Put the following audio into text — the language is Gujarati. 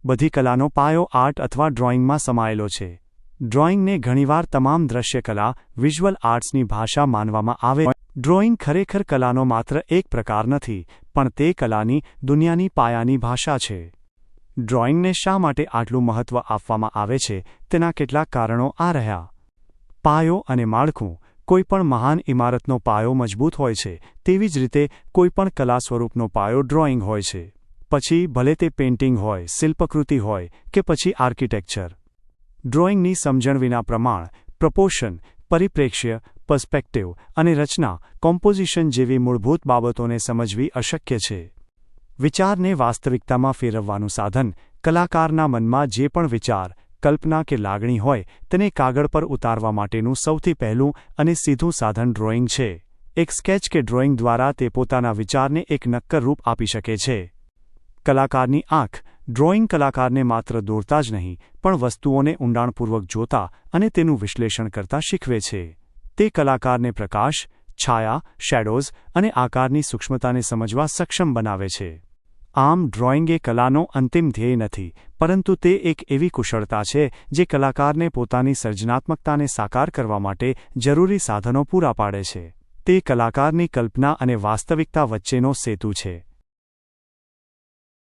બધી કલાનો પાયો આર્ટ અથવા ડ્રોઇંગમાં સમાયેલો છે. ડ્રોઇંગને ઘણીવાર તમામ દ્રશ્યકલા, વિઝ્યુઅલ આર્ટ્સની ભાષા માનવામાં આવે છે. ડ્રોઇંગ ખરેખર કલાનો માત્ર એક પ્રકાર નથી, પણ તે કલાની દુનિયાની પાયાની ભાષા છે. ડ્રોઇંગને શા માટે આટલું મહત્ત્વ આપવામાં આવે છે તેના કેટલાક કારણો આ રહ્યા. પાયો અને માળખું. કોઈપણ મહાન ઇમારતનો પાયો મજબૂત હોય છે, તેવી જ રીતે કોઈપણ કલા સ્વરૂપનો પાયો ડ્રોઇંગ હોય છે. પછી ભલે તે પેઇન્ટિંગ હોય, શિલ્પકૃતિ હોય કે પછી આર્કિટેક્ચર. ડ્રોઇંગની સમજણ વિના પ્રમાણ, પ્રપોર્શન, પરિપ્રેક્ષ્ય, પર્સ્પેક્ટિવ અને રચના, કોમ્પોઝિશન જેવી મૂળભૂત બાબતોને સમજવી અશક્ય છે. વિચારને વાસ્તવિકતામાં ફેરવવાનું સાધન. કલાકારના મનમાં જે પણ વિચાર, કલ્પના કે લાગણી હોય તેને કાગળ પર ઉતારવા માટેનું સૌથી પહેલું અને સીધું સાધન ડ્રોઇંગ છે. એક સ્કેચ કે ડ્રોઇંગ દ્વારા તે પોતાના વિચારને એક નક્કર રૂપ આપી શકે છે. કલાકારની આંખ. ડ્રોઇંગ કલાકારને માત્ર દોરતા જ નહીં, પણ વસ્તુઓને ઊંડાણપૂર્વક જોતા અને તેનું વિશ્લેષણ કરતા શીખવે છે. તે કલાકારને પ્રકાશ, છાયા, શેડોઝ અને આકારની સૂક્ષ્મતાને સમજવા સક્ષમ બનાવે છે. આમ ડ્રોઇંગ એ કલાનો અંતિમ ધ્યેય નથી, પરંતુ તે એક એવી કુશળતા છે જે કલાકારને પોતાની સર્જનાત્મકતાને સાકાર કરવા માટે જરૂરી સાધનો પૂરા પાડે છે. તે કલાકારની કલ્પના અને વાસ્તવિકતા વચ્ચેનો સેતુ છે.